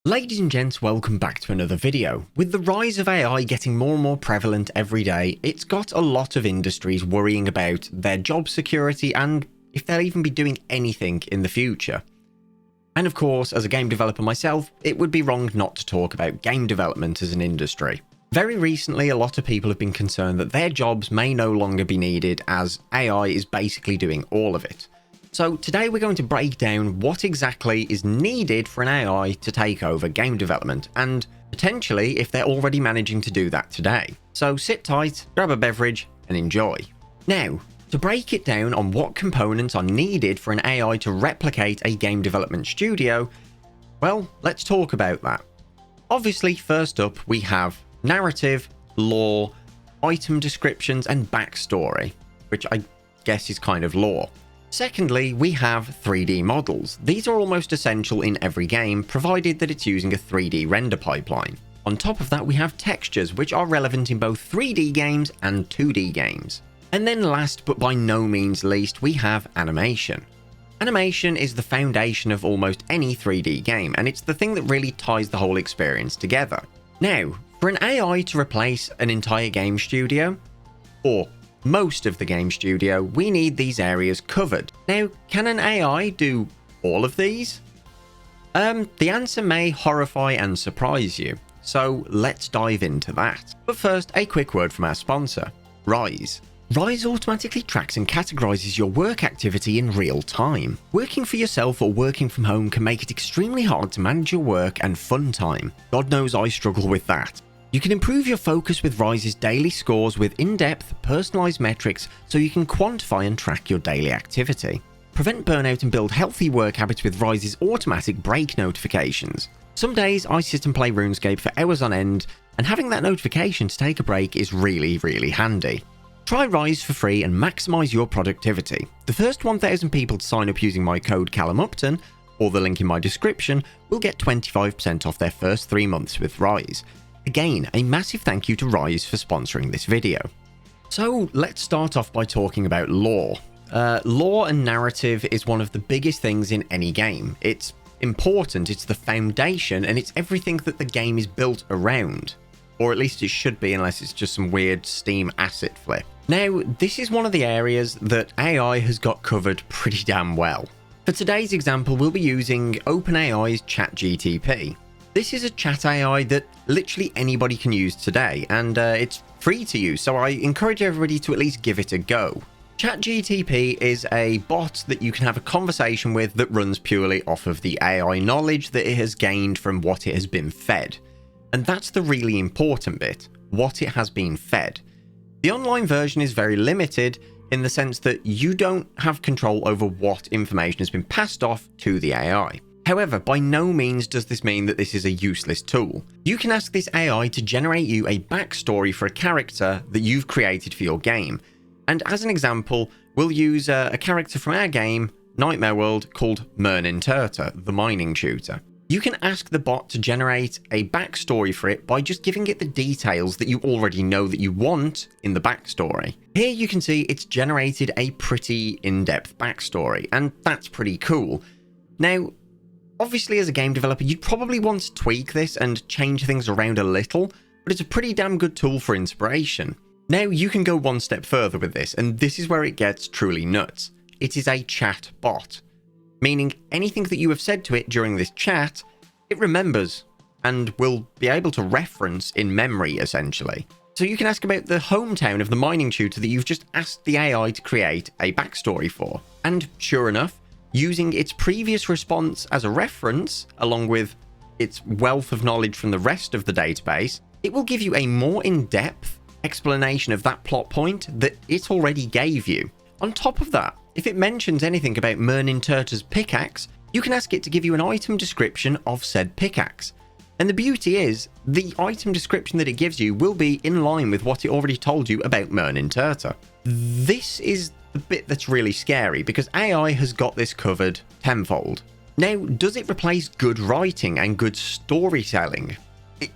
Ladies and gents, welcome back to another video. With the rise of AI getting more and more prevalent every day, it's got a lot of industries worrying about their job security and if they'll even be doing anything in the future. And of course, as a game developer myself, it would be wrong not to talk about game development as an industry. Very recently, a lot of people have been concerned that their jobs may no longer be needed as AI is basically doing all of it. So today we're going to break down what exactly is needed for an AI to take over game development, and potentially if they're already managing to do that today. So sit tight, grab a beverage, and enjoy. Now, to break it down on what components are needed for an AI to replicate a game development studio, well, let's talk about that. Obviously, first up we have narrative, lore, item descriptions, and backstory, which I guess is kind of lore. Secondly, we have 3D models. These are almost essential in every game, provided that it's using a 3D render pipeline. On top of that, we have textures, which are relevant in both 3D games and 2D games. And then last but by no means least, we have animation. Animation is the foundation of almost any 3D game, and it's the thing that really ties the whole experience together. Now, for an AI to replace an entire game studio, or most of the game studio, we need these areas covered. Now, can an AI do all of these? The answer may horrify and surprise you, so let's dive into that. But first, a quick word from our sponsor, Rise. Rise automatically tracks and categorizes your work activity in real time. Working for yourself or working from home can make it extremely hard to manage your work and fun time. God knows I struggle with that. You can improve your focus with Rise's daily scores with in-depth, personalized metrics so you can quantify and track your daily activity. Prevent burnout and build healthy work habits with Rise's automatic break notifications. Some days I sit and play RuneScape for hours on end, and having that notification to take a break is really handy. Try Rise for free and maximize your productivity. The first 1,000 people to sign up using my code Callum Upton, or the link in my description, will get 25% off their first 3 months with Rise. Again, a massive thank you to Rise for sponsoring this video. So let's start off by talking about lore. Lore and narrative is one of the biggest things in any game. It's important, it's the foundation, and it's everything that the game is built around. Or at least it should be, unless it's just some weird Steam asset flip. Now, this is one of the areas that AI has got covered pretty damn well. For today's example, we'll be using OpenAI's ChatGPT. This is a chat AI that literally anybody can use today, and it's free to use, so I encourage everybody to at least give it a go. ChatGPT is a bot that you can have a conversation with that runs purely off of the AI knowledge that it has gained from what it has been fed. And that's the really important bit, what it has been fed. The online version is very limited in the sense that you don't have control over what information has been passed off to the AI. However, by no means does this mean that this is a useless tool. You can ask this AI to generate you a backstory for a character that you've created for your game. And as an example, we'll use a character from our game, Nightmare World, called Turtle, the mining tutor. You can ask the bot to generate a backstory for it by just giving it the details that you already know that you want in the backstory. Here you can see it's generated a pretty in-depth backstory, and that's pretty cool. Now, obviously, as a game developer, you'd probably want to tweak this and change things around a little, but it's a pretty damn good tool for inspiration. Now, you can go one step further with this, and this is where it gets truly nuts. It is a chat bot, meaning anything that you have said to it during this chat, it remembers and will be able to reference in memory, essentially. So you can ask about the hometown of the mining tutor that you've just asked the AI to create a backstory for. And sure enough, using its previous response as a reference, along with its wealth of knowledge from the rest of the database, it will give you a more in-depth explanation of that plot point that it already gave you. On top of that, if it mentions anything about Turtle's pickaxe, you can ask it to give you an item description of said pickaxe. And the beauty is, the item description that it gives you will be in line with what it already told you about Turtle. This is the bit that's really scary, because AI has got this covered tenfold. Now, does it replace good writing and good storytelling?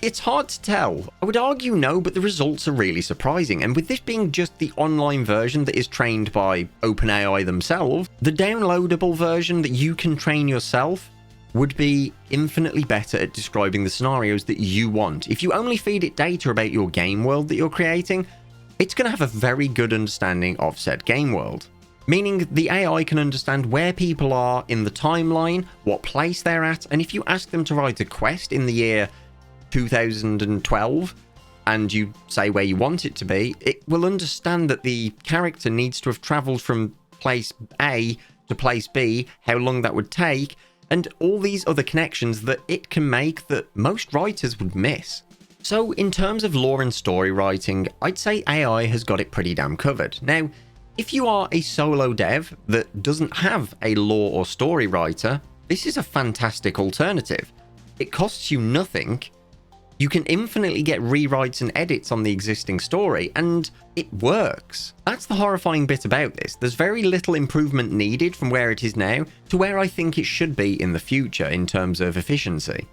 It's hard to tell. I would argue no, but the results are really surprising, and with this being just the online version that is trained by OpenAI themselves, the downloadable version that you can train yourself would be infinitely better at describing the scenarios that you want. If you only feed it data about your game world that you're creating, it's going to have a very good understanding of said game world. Meaning the AI can understand where people are in the timeline, what place they're at, and if you ask them to write a quest in the year 2012, and you say where you want it to be, it will understand that the character needs to have travelled from place A to place B, how long that would take, and all these other connections that it can make that most writers would miss. So in terms of lore and story writing, I'd say AI has got it pretty damn covered. Now, if you are a solo dev that doesn't have a lore or story writer, this is a fantastic alternative. It costs you nothing. You can infinitely get rewrites and edits on the existing story, and it works. That's the horrifying bit about this. There's very little improvement needed from where it is now to where I think it should be in the future in terms of efficiency.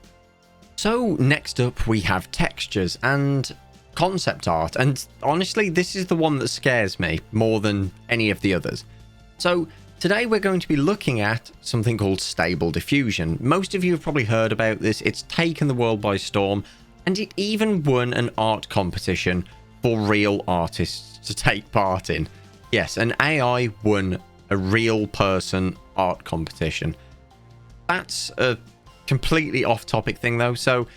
So next up we have textures and concept art, and honestly this is the one that scares me more than any of the others. So today we're going to be looking at something called Stable Diffusion. Most of you have probably heard about this. It's taken the world by storm, and it even won an art competition for real artists to take part in. Yes, an AI won a real person art competition. That's a completely off-topic thing though. So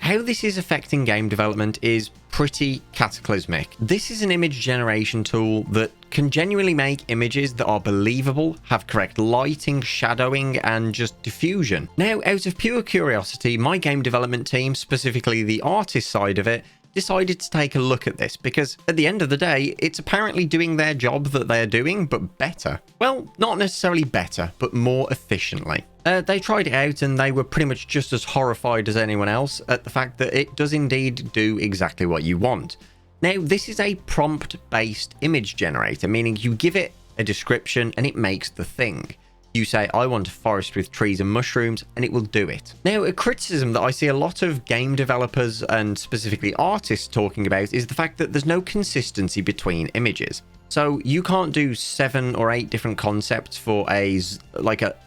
how this is affecting game development is pretty cataclysmic. This is an image generation tool that can genuinely make images that are believable, have correct lighting, shadowing, and just diffusion. Now, out of pure curiosity, my game development team, specifically the artist side of it, decided to take a look at this because at the end of the day, it's apparently doing their job that they're doing, but better. Well, not necessarily better, but more efficiently. They tried it out and they were pretty much just as horrified as anyone else at the fact that it does indeed do exactly what you want. Now, this is a prompt-based image generator, meaning you give it a description and it makes the thing. You say, I want a forest with trees and mushrooms, and it will do it. Now, a criticism that I see a lot of game developers and specifically artists talking about is the fact that there's no consistency between images. So you can't do 7 or 8 different concepts for a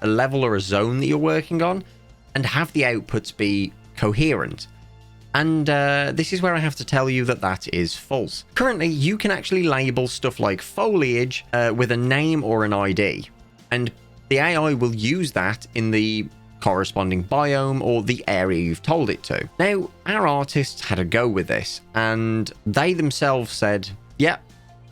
level or a zone that you're working on and have the outputs be coherent. And this is where I have to tell you that that is false. Currently, you can actually label stuff like foliage with a name or an ID, and the AI will use that in the corresponding biome or the area you've told it to. Now, our artists had a go with this, and they themselves said, yeah,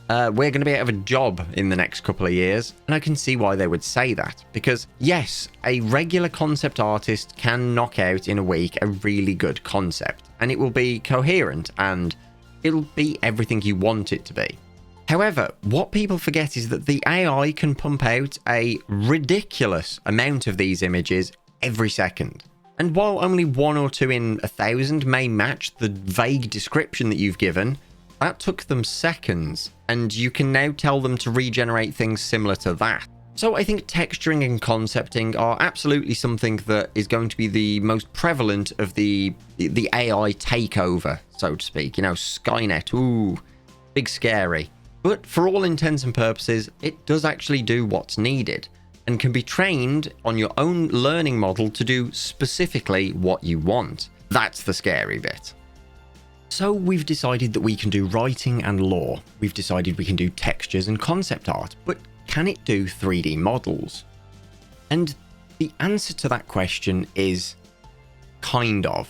we're going to be out of a job in the next couple of years. And I can see why they would say that, because yes, a regular concept artist can knock out in a week a really good concept, and it will be coherent and it'll be everything you want it to be. However, what people forget is that the AI can pump out a ridiculous amount of these images every second. And while only 1 or 2 in 1,000 may match the vague description that you've given, that took them seconds, and you can now tell them to regenerate things similar to that. So I think texturing and concepting are absolutely something that is going to be the most prevalent of the AI takeover, so to speak. You know, Skynet, ooh, big scary. But for all intents and purposes, it does actually do what's needed and can be trained on your own learning model to do specifically what you want. That's the scary bit. So we've decided that we can do writing and lore. We've decided we can do textures and concept art, but can it do 3D models? And the answer to that question is kind of.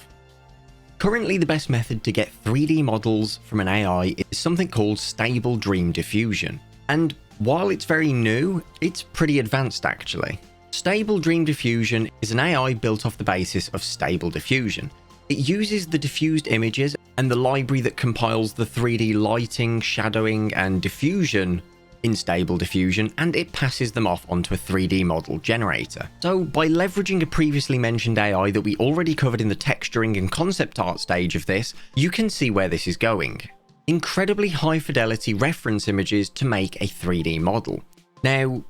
Currently, the best method to get 3D models from an AI is something called Stable Dream Diffusion. And while it's very new, it's pretty advanced actually. Stable Dream Diffusion is an AI built off the basis of Stable Diffusion. It uses the diffused images and the library that compiles the 3D lighting, shadowing, and diffusion in Stable Diffusion, and it passes them off onto a 3D model generator. So by leveraging a previously mentioned AI that we already covered in the texturing and concept art stage of this, you can see where this is going. Incredibly high fidelity reference images to make a 3D model. Now,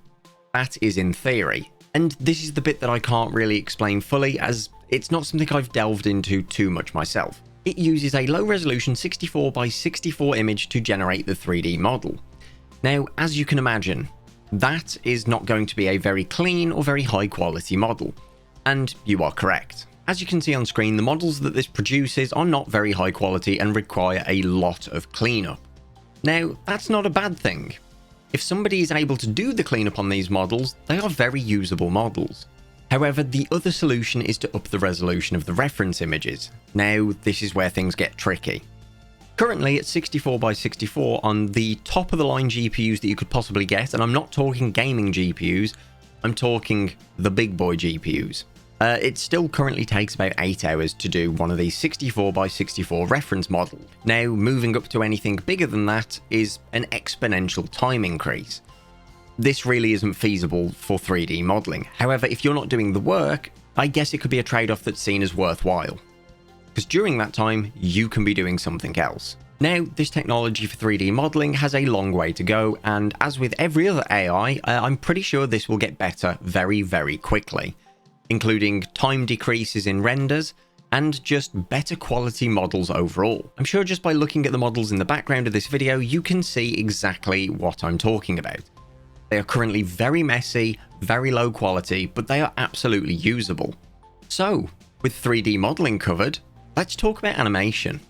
that is in theory, and this is the bit that I can't really explain fully as it's not something I've delved into too much myself. It uses a low resolution 64 by 64 image to generate the 3D model. Now, as you can imagine, that is not going to be a very clean or very high quality model. And you are correct. As you can see on screen, the models that this produces are not very high quality and require a lot of cleanup. Now, that's not a bad thing. If somebody is able to do the cleanup on these models, they are very usable models. However, the other solution is to up the resolution of the reference images. Now, this is where things get tricky. Currently at 64 by 64 on the top of the line GPUs that you could possibly get, and I'm not talking gaming GPUs, I'm talking the big boy GPUs. It still currently takes about 8 hours to do one of these 64 by 64 reference models. Now, moving up to anything bigger than that is an exponential time increase. This really isn't feasible for 3D modeling. However, if you're not doing the work, I guess it could be a trade-off that's seen as worthwhile. Because during that time, you can be doing something else. Now, this technology for 3D modeling has a long way to go, and as with every other AI, I'm pretty sure this will get better very, very quickly, including time decreases in renders, and just better quality models overall. I'm sure just by looking at the models in the background of this video, you can see exactly what I'm talking about. They are currently very messy, very low quality, but they are absolutely usable. So, with 3D modeling covered, let's talk about animation.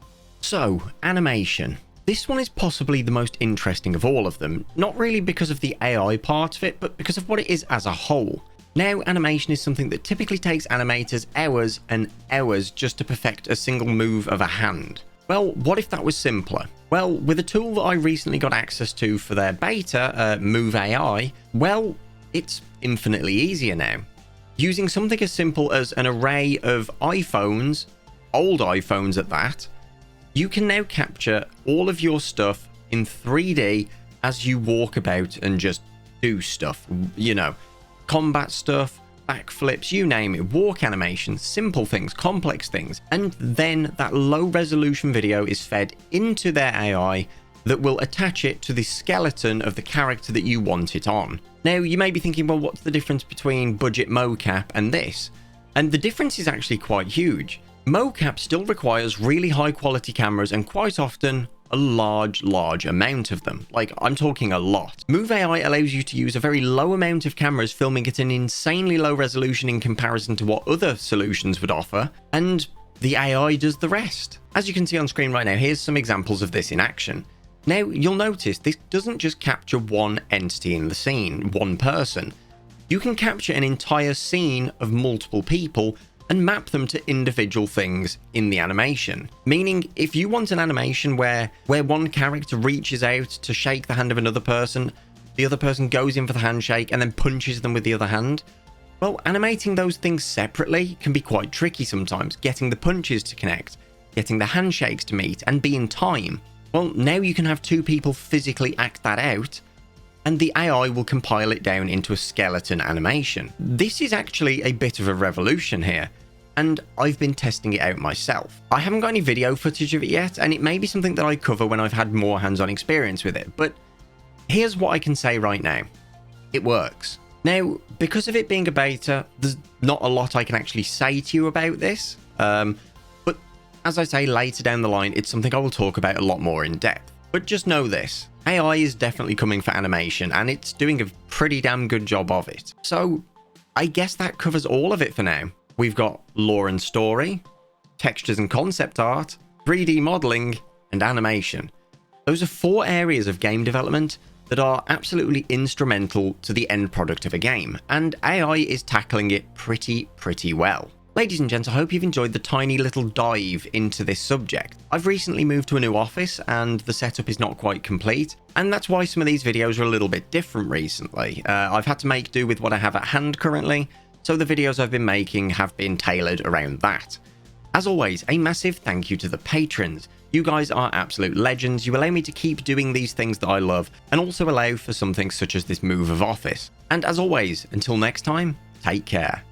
So, animation. This one is possibly the most interesting of all of them, not really because of the AI part of it, but because of what it is as a whole. Now, animation is something that typically takes animators hours and hours just to perfect a single move of a hand. Well, what if that was simpler? Well, with a tool that I recently got access to for their beta, Move AI, well, it's infinitely easier now. Using something as simple as an array of iPhones, old iPhones at that, you can now capture all of your stuff in 3D as you walk about and just do stuff, you know, combat stuff, backflips, you name it, walk animations, simple things, complex things, and then that low resolution video is fed into their AI that will attach it to the skeleton of the character that you want it on. Now, you may be thinking, well, what's the difference between budget mocap and this? And the difference is actually quite huge. Mocap still requires really high quality cameras and quite often a large amount of them. Like, I'm talking a lot. Move AI allows you to use a very low amount of cameras filming at an insanely low resolution in comparison to what other solutions would offer, and the AI does the rest. As you can see on screen right now, here's some examples of this in action. Now, you'll notice this doesn't just capture one entity in the scene, one person. You can capture an entire scene of multiple people and map them to individual things in the animation. Meaning, if you want an animation where one character reaches out to shake the hand of another person, the other person goes in for the handshake and then punches them with the other hand, well, animating those things separately can be quite tricky sometimes, getting the punches to connect, getting the handshakes to meet and be in time. Well, now you can have two people physically act that out, and the AI will compile it down into a skeleton animation. This is actually a bit of a revolution here, and I've been testing it out myself. I haven't got any video footage of it yet, and it may be something that I cover when I've had more hands-on experience with it, but here's what I can say right now. It works. Now, because of it being a beta, there's not a lot I can actually say to you about this, but as I say later down the line, it's something I will talk about a lot more in depth. But just know this, AI is definitely coming for animation, and it's doing a pretty damn good job of it. So, I guess that covers all of it for now. We've got lore and story, textures and concept art, 3D modeling, and animation. Those are 4 areas of game development that are absolutely instrumental to the end product of a game, and AI is tackling it pretty well. Ladies and gents, I hope you've enjoyed the tiny little dive into this subject. I've recently moved to a new office and the setup is not quite complete, and that's why some of these videos are a little bit different recently. I've had to make do with what I have at hand currently, so the videos I've been making have been tailored around that. As always, a massive thank you to the patrons. You guys are absolute legends. You allow me to keep doing these things that I love, and also allow for something such as this move of office. And as always, until next time, take care.